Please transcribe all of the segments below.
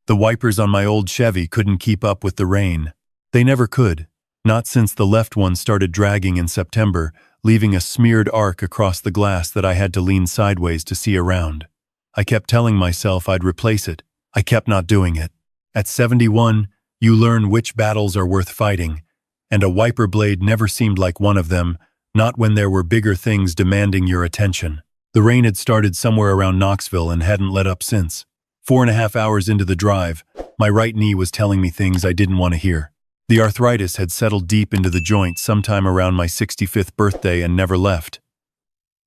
The wipers on my old Chevy couldn't keep up with the rain. They never could, not since the left one started dragging in September, leaving a smeared arc across the glass that I had to lean sideways to see around. I kept telling myself I'd replace it. I kept not doing it. At 71, you learn which battles are worth fighting, and a wiper blade never seemed like one of them, not when there were bigger things demanding your attention. The rain had started somewhere around Knoxville and hadn't let up since. 4.5 hours into the drive, my right knee was telling me things I didn't want to hear. The arthritis had settled deep into the joint sometime around my 65th birthday and never left.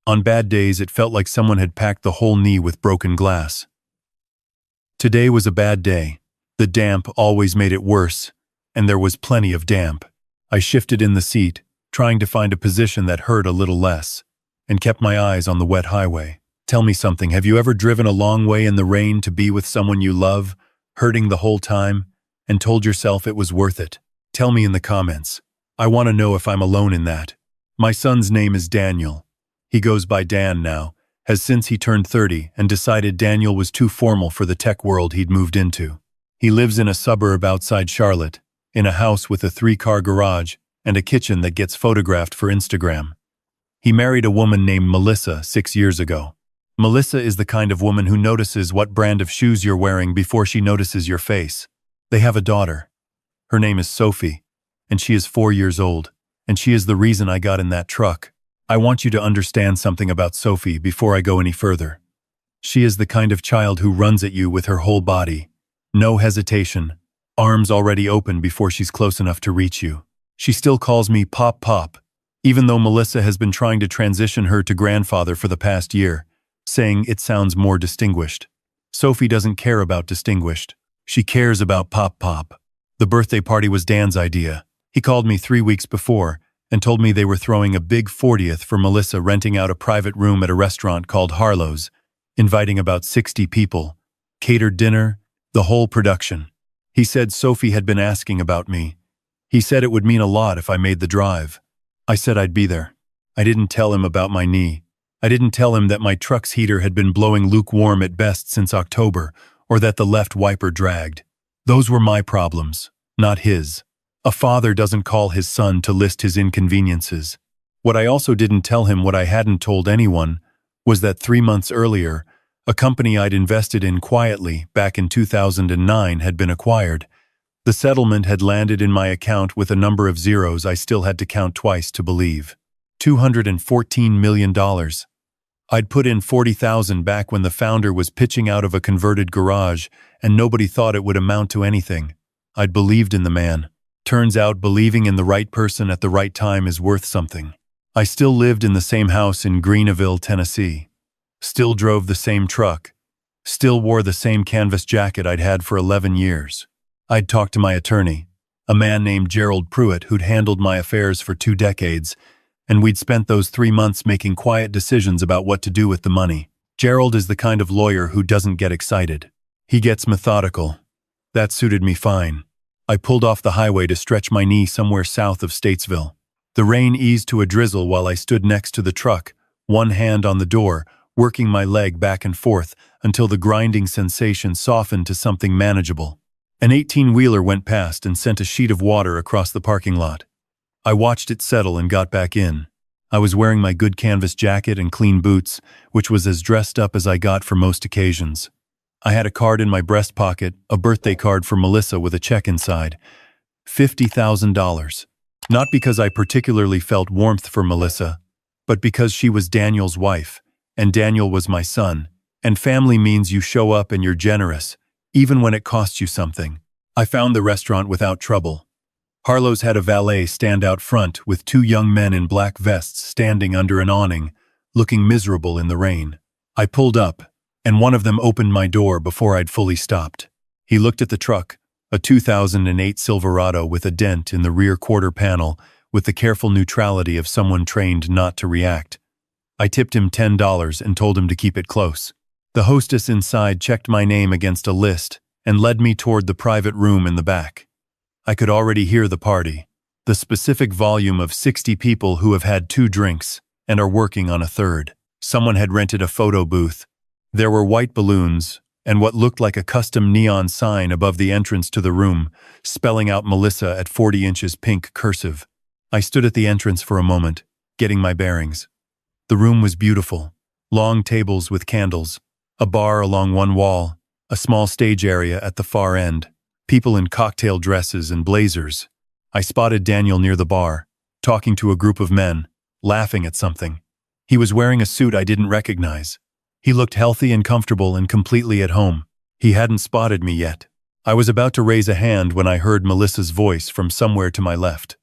On bad days, it felt like someone had packed the whole knee with broken glass. Today was a bad day. The damp always made it worse, and there was plenty of damp. I shifted in the seat, trying to find a position that hurt a little less, and kept my eyes on the wet highway. Tell me something, have you ever driven a long way in the rain to be with someone you love, hurting the whole time, and told yourself it was worth it? Tell me in the comments. I want to know if I'm alone in that. My son's name is Daniel. He goes by Dan now, has since he turned 30 and decided Daniel was too formal for the tech world he'd moved into. He lives in a suburb outside Charlotte, in a house with a 3-car garage and a kitchen that gets photographed for Instagram. He married a woman named Melissa 6 years ago. Melissa is the kind of woman who notices what brand of shoes you're wearing before she notices your face. They have a daughter. Her name is Sophie, and she is 4 years old, and she is the reason I got in that truck. I want you to understand something about Sophie before I go any further. She is the kind of child who runs at you with her whole body. No hesitation, arms already open before she's close enough to reach you. She still calls me Pop Pop, even though Melissa has been trying to transition her to grandfather for the past year, saying it sounds more distinguished. Sophie doesn't care about distinguished. She cares about Pop Pop. The birthday party was Dan's idea. He called me 3 weeks before and told me they were throwing a big 40th for Melissa, renting out a private room at a restaurant called Harlow's, inviting about 60 people, catered dinner, the whole production. He said Sophie had been asking about me. He said it would mean a lot if I made the drive. I said I'd be there. I didn't tell him about my knee. I didn't tell him that my truck's heater had been blowing lukewarm at best since October, or that the left wiper dragged. Those were my problems, not his. A father doesn't call his son to list his inconveniences. What I also didn't tell him, what I hadn't told anyone, was that 3 months earlier, a company I'd invested in quietly back in 2009 had been acquired. The settlement had landed in my account with a number of zeros I still had to count twice to believe. $214 million. I'd put in $40,000 back when the founder was pitching out of a converted garage, and nobody thought it would amount to anything. I'd believed in the man. Turns out believing in the right person at the right time is worth something. I still lived in the same house in Greenville, Tennessee. Still drove the same truck. Still wore the same canvas jacket I'd had for 11 years. I'd talked to my attorney, a man named Gerald Pruitt who'd handled my affairs for 2 decades, and we'd spent those 3 months making quiet decisions about what to do with the money. Gerald is the kind of lawyer who doesn't get excited. He gets methodical. That suited me fine. I pulled off the highway to stretch my knee somewhere south of Statesville. The rain eased to a drizzle while I stood next to the truck, one hand on the door, working my leg back and forth until the grinding sensation softened to something manageable. An 18-wheeler went past and sent a sheet of water across the parking lot. I watched it settle and got back in. I was wearing my good canvas jacket and clean boots, which was as dressed up as I got for most occasions. I had a card in my breast pocket, a birthday card for Melissa with a check inside. $50,000. Not because I particularly felt warmth for Melissa, but because she was Daniel's wife, and Daniel was my son, and family means you show up and you're generous, even when it costs you something. I found the restaurant without trouble. Harlow's had a valet stand out front with 2 young men in black vests standing under an awning, looking miserable in the rain. I pulled up, and one of them opened my door before I'd fully stopped. He looked at the truck, a 2008 Silverado with a dent in the rear quarter panel, with the careful neutrality of someone trained not to react. I tipped him $10 and told him to keep it close. The hostess inside checked my name against a list and led me toward the private room in the back. I could already hear the party, the specific volume of 60 people who have had 2 drinks and are working on a third. Someone had rented a photo booth. There were white balloons and what looked like a custom neon sign above the entrance to the room, spelling out Melissa at 40 inches pink cursive. I stood at the entrance for a moment, getting my bearings. The room was beautiful. Long tables with candles, a bar along one wall, a small stage area at the far end, people in cocktail dresses and blazers. I spotted Daniel near the bar, talking to a group of men, laughing at something. He was wearing a suit I didn't recognize. He looked healthy and comfortable and completely at home. He hadn't spotted me yet. I was about to raise a hand when I heard Melissa's voice from somewhere to my left.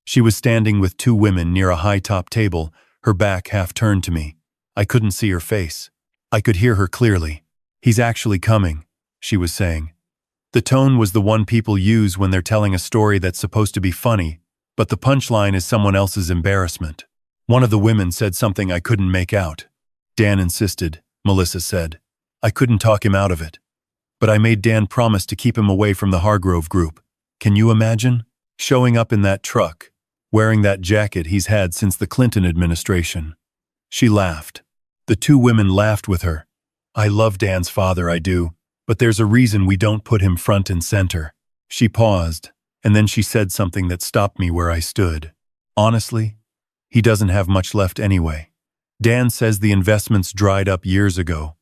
She was standing with two women near a high-top table, her back half turned to me. I couldn't see her face. I could hear her clearly. "He's actually coming," she was saying. The tone was the one people use when they're telling a story that's supposed to be funny, but the punchline is someone else's embarrassment. One of the women said something I couldn't make out. "Dan insisted," Melissa said. "I couldn't talk him out of it. But I made Dan promise to keep him away from the Hargrove group. Can you imagine? Showing up in that truck, wearing that jacket he's had since the Clinton administration." She laughed. The two women laughed with her. "I love Dan's father, I do, but there's a reason we don't put him front and center." She paused, and then she said something that stopped me where I stood. "Honestly, he doesn't have much left anyway. Dan says the investments dried up years ago.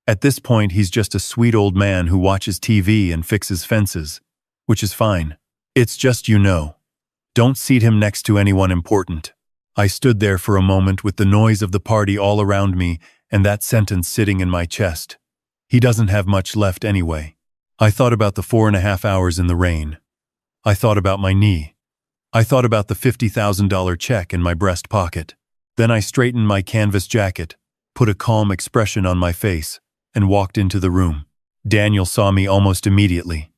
At this point, he's just a sweet old man who watches TV and fixes fences, which is fine. It's just, don't seat him next to anyone important." I stood there for a moment with the noise of the party all around me and that sentence sitting in my chest. He doesn't have much left anyway. I thought about the 4.5 hours in the rain. I thought about my knee. I thought about the $50,000 check in my breast pocket. Then I straightened my canvas jacket, put a calm expression on my face, and walked into the room. Daniel saw me almost immediately.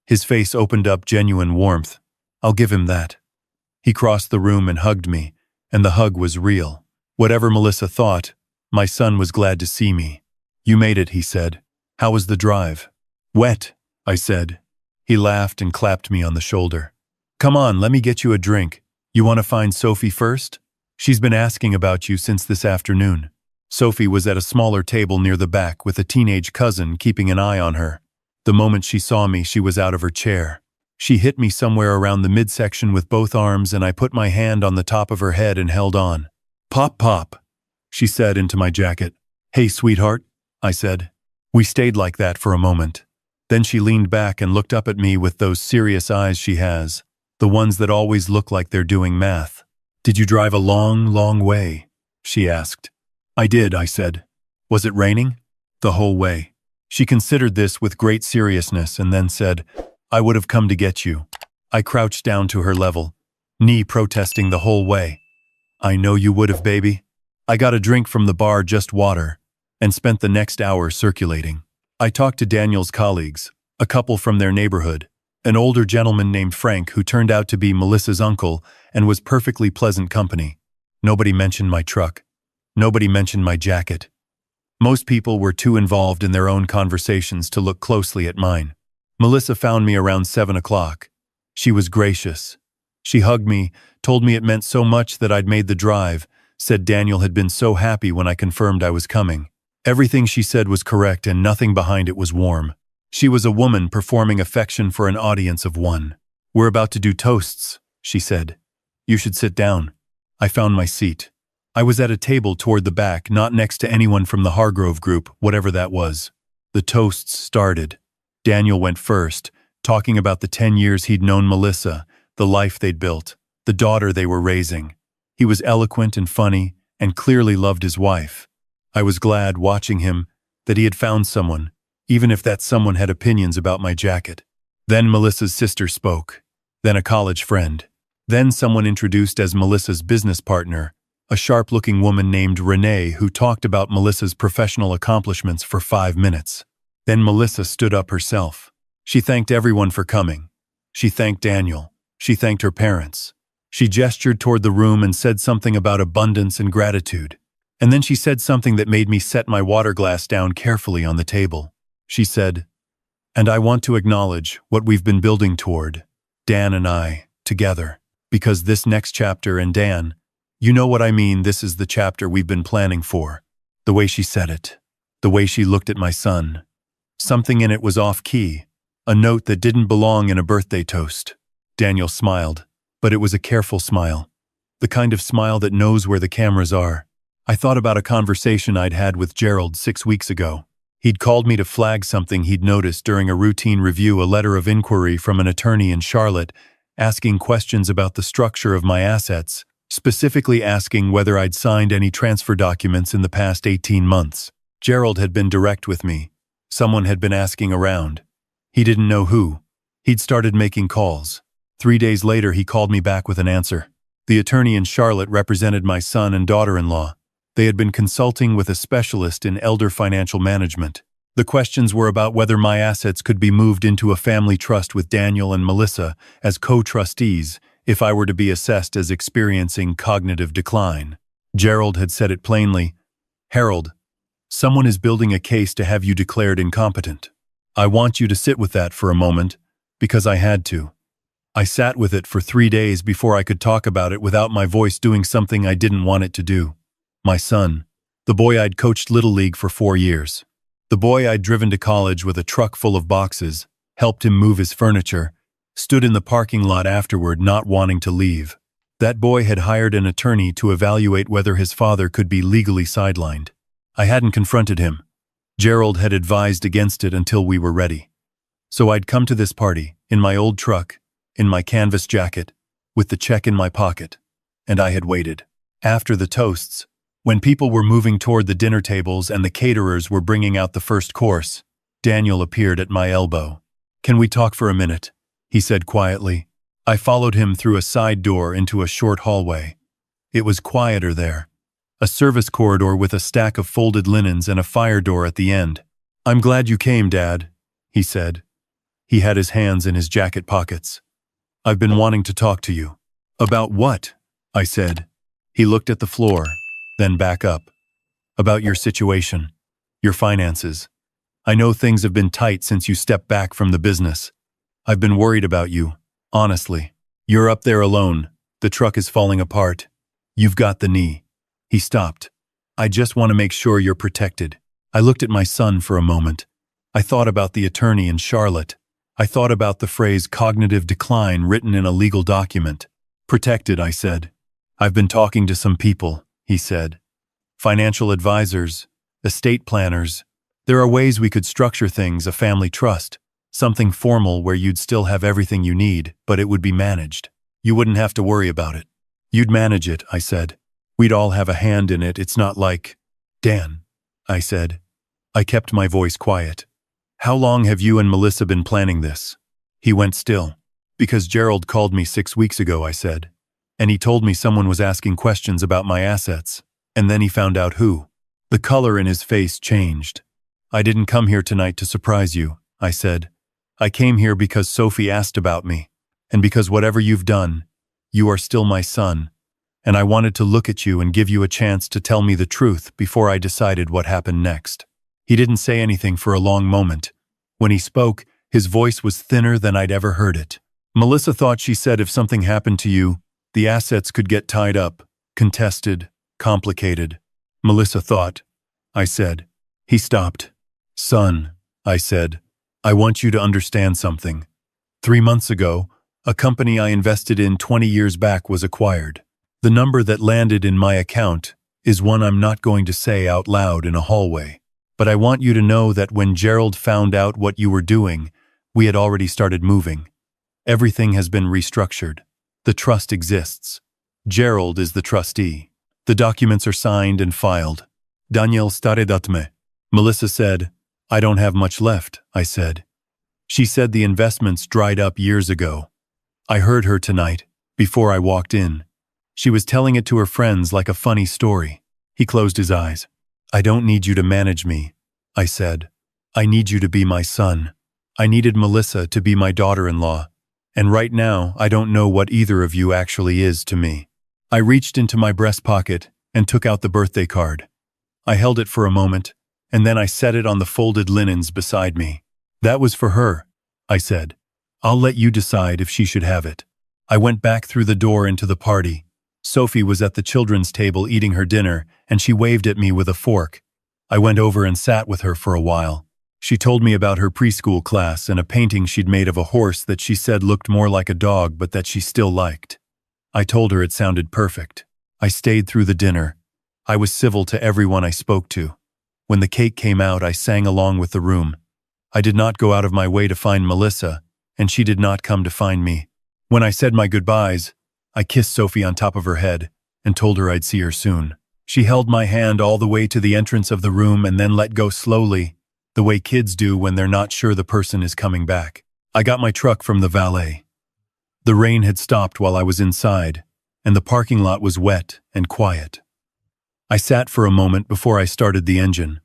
His face opened up genuine warmth. I'll give him that. He crossed the room and hugged me, and the hug was real. Whatever Melissa thought, my son was glad to see me. "You made it," he said. "How was the drive?" "Wet," I said. He laughed and clapped me on the shoulder. "Come on, let me get you a drink. You want to find Sophie first? She's been asking about you since this afternoon." Sophie was at a smaller table near the back with a teenage cousin keeping an eye on her. The moment she saw me, she was out of her chair. She hit me somewhere around the midsection with both arms, and I put my hand on the top of her head and held on. "Pop, pop," she said into my jacket. "Hey, sweetheart," I said. We stayed like that for a moment. Then she leaned back and looked up at me with those serious eyes she has, the ones that always look like they're doing math. "Did you drive a long, long way?" she asked. "I did," I said. "Was it raining?" "The whole way." She considered this with great seriousness and then said, "I would have come to get you." I crouched down to her level, knee protesting the whole way. "I know you would have, baby." I got a drink from the bar, just water, and spent the next hour circulating. I talked to Daniel's colleagues, a couple from their neighborhood, an older gentleman named Frank who turned out to be Melissa's uncle and was perfectly pleasant company. Nobody mentioned my truck. Nobody mentioned my jacket. Most people were too involved in their own conversations to look closely at mine. Melissa found me around 7 o'clock. She was gracious. She hugged me, told me it meant so much that I'd made the drive, said Daniel had been so happy when I confirmed I was coming. Everything she said was correct and nothing behind it was warm. She was a woman performing affection for an audience of one. "We're about to do toasts," she said. "You should sit down." I found my seat. I was at a table toward the back, not next to anyone from the Hargrove group, whatever that was. The toasts started. Daniel went first, talking about the 10 years he'd known Melissa, the life they'd built, the daughter they were raising. He was eloquent and funny, and clearly loved his wife. I was glad, watching him, that he had found someone, even if that someone had opinions about my jacket. Then Melissa's sister spoke, then a college friend, then someone introduced as Melissa's business partner, a sharp-looking woman named Renee who talked about Melissa's professional accomplishments for 5 minutes. Then Melissa stood up herself. She thanked everyone for coming. She thanked Daniel. She thanked her parents. She gestured toward the room and said something about abundance and gratitude. And then she said something that made me set my water glass down carefully on the table. She said, "And I want to acknowledge what we've been building toward, Dan and I, together, because this next chapter, and Dan, you know what I mean, this is the chapter we've been planning for." The way she said it, the way she looked at my son, Something in it was off-key, a note that didn't belong in a birthday toast. Daniel smiled, but it was a careful smile. The kind of smile that knows where the cameras are. I thought about a conversation I'd had with Gerald 6 weeks ago. He'd called me to flag something he'd noticed during a routine review, a letter of inquiry from an attorney in Charlotte, asking questions about the structure of my assets, specifically asking whether I'd signed any transfer documents in the past 18 months. Gerald had been direct with me. Someone had been asking around. He didn't know who. He'd started making calls. 3 days later, he called me back with an answer. The attorney in Charlotte represented my son and daughter-in-law. They had been consulting with a specialist in elder financial management. The questions were about whether my assets could be moved into a family trust with Daniel and Melissa as co-trustees if I were to be assessed as experiencing cognitive decline. Gerald had said it plainly, "Harold, someone is building a case to have you declared incompetent. I want you to sit with that for a moment, because I had to." I sat with it for 3 days before I could talk about it without my voice doing something I didn't want it to do. My son, the boy I'd coached Little League for 4 years, the boy I'd driven to college with a truck full of boxes, helped him move his furniture, stood in the parking lot afterward not wanting to leave. That boy had hired an attorney to evaluate whether his father could be legally sidelined. I hadn't confronted him. Gerald had advised against it until we were ready. So I'd come to this party, in my old truck, in my canvas jacket, with the check in my pocket, and I had waited. After the toasts, when people were moving toward the dinner tables and the caterers were bringing out the first course, Daniel appeared at my elbow. "Can we talk for a minute?" he said quietly. I followed him through a side door into a short hallway. It was quieter there. A service corridor with a stack of folded linens and a fire door at the end. "I'm glad you came, Dad," he said. He had his hands in his jacket pockets. "I've been wanting to talk to you." "About what?" I said. He looked at the floor, then back up. "About your situation, your finances. I know things have been tight since you stepped back from the business. I've been worried about you, honestly. You're up there alone. The truck is falling apart. You've got the knee." He stopped. "I just want to make sure you're protected." I looked at my son for a moment. I thought about the attorney in Charlotte. I thought about the phrase cognitive decline written in a legal document. "Protected," I said. "I've been talking to some people," he said. "Financial advisors, estate planners. There are ways we could structure things, a family trust, something formal where you'd still have everything you need, but it would be managed. You wouldn't have to worry about it. You'd manage it," I said. "We'd all have a hand in it. It's not like—" "Dan," I said. I kept my voice quiet. "How long have you and Melissa been planning this?" He went still. "Because Gerald called me 6 weeks ago," I said. "And he told me someone was asking questions about my assets. And then he found out who." The color in his face changed. "I didn't come here tonight to surprise you," I said. "I came here because Sophie asked about me. And because whatever you've done, you are still my son. And I wanted to look at you and give you a chance to tell me the truth before I decided what happened next." He didn't say anything for a long moment. When he spoke, his voice was thinner than I'd ever heard it. "Melissa thought she said if something happened to you, the assets could get tied up, contested, complicated." "Melissa thought," I said. He stopped. "Son," I said, "I want you to understand something. 3 months ago, a company I invested in 20 years back was acquired. The number that landed in my account is one I'm not going to say out loud in a hallway. But I want you to know that when Gerald found out what you were doing, we had already started moving. Everything has been restructured. The trust exists. Gerald is the trustee. The documents are signed and filed. Daniel staredatme." Melissa said, "I don't have much left," I said. "She said the investments dried up years ago. I heard her tonight, before I walked in. She was telling it to her friends like a funny story." He closed his eyes. "I don't need you to manage me," I said. "I need you to be my son. I needed Melissa to be my daughter-in-law. And right now, I don't know what either of you actually is to me." I reached into my breast pocket and took out the birthday card. I held it for a moment, and then I set it on the folded linens beside me. "That was for her," I said. "I'll let you decide if she should have it." I went back through the door into the party. Sophie was at the children's table eating her dinner, and she waved at me with a fork. I went over and sat with her for a while. She told me about her preschool class and a painting she'd made of a horse that she said looked more like a dog but that she still liked. I told her it sounded perfect. I stayed through the dinner. I was civil to everyone I spoke to. When the cake came out, I sang along with the room. I did not go out of my way to find Melissa, and she did not come to find me. When I said my goodbyes, I kissed Sophie on top of her head and told her I'd see her soon. She held my hand all the way to the entrance of the room and then let go slowly, the way kids do when they're not sure the person is coming back. I got my truck from the valet. The rain had stopped while I was inside, and the parking lot was wet and quiet. I sat for a moment before I started the engine.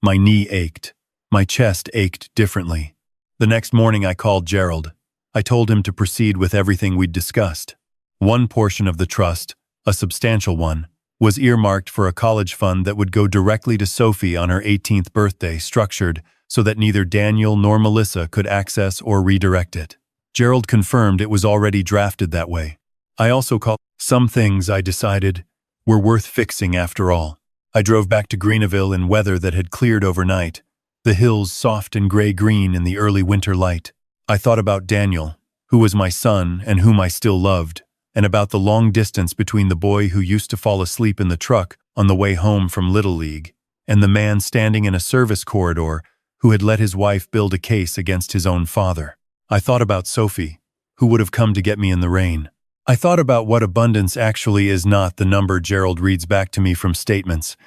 My knee ached. My chest ached differently. The next morning I called Gerald. I told him to proceed with everything we'd discussed. One portion of the trust, a substantial one, was earmarked for a college fund that would go directly to Sophie on her 18th birthday, structured so that neither Daniel nor Melissa could access or redirect it. Gerald confirmed it was already drafted that way. I also called. Some things, I decided, were worth fixing after all. I drove back to Greenville in weather that had cleared overnight, the hills soft and gray-green in the early winter light. I thought about Daniel, who was my son and whom I still loved, and about the long distance between the boy who used to fall asleep in the truck on the way home from Little League, and the man standing in a service corridor who had let his wife build a case against his own father. I thought about Sophie, who would have come to get me in the rain. I thought about what abundance actually is, not the number Gerald reads back to me from statements,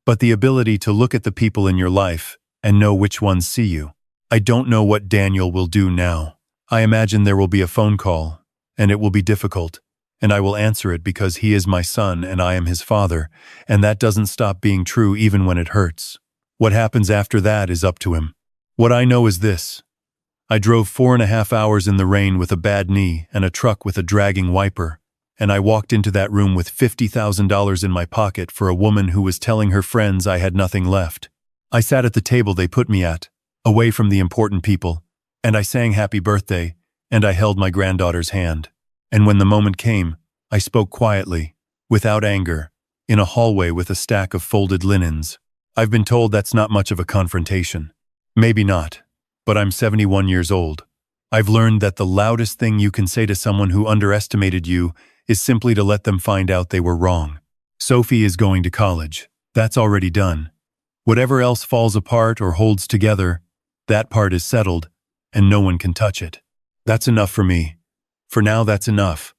but the ability to look at the people in your life and know which ones see you. I don't know what Daniel will do now. I imagine there will be a phone call, and it will be difficult, and I will answer it because he is my son and I am his father, and that doesn't stop being true even when it hurts. What happens after that is up to him. What I know is this. I drove 4.5 hours in the rain with a bad knee and a truck with a dragging wiper, and I walked into that room with $50,000 in my pocket for a woman who was telling her friends I had nothing left. I sat at the table they put me at, away from the important people, and I sang happy birthday, and I held my granddaughter's hand. And when the moment came, I spoke quietly, without anger, in a hallway with a stack of folded linens. I've been told that's not much of a confrontation. Maybe not. But I'm 71 years old. I've learned that the loudest thing you can say to someone who underestimated you is simply to let them find out they were wrong. Sophie is going to college. That's already done. Whatever else falls apart or holds together, that part is settled, and no one can touch it. That's enough for me. For now, that's enough.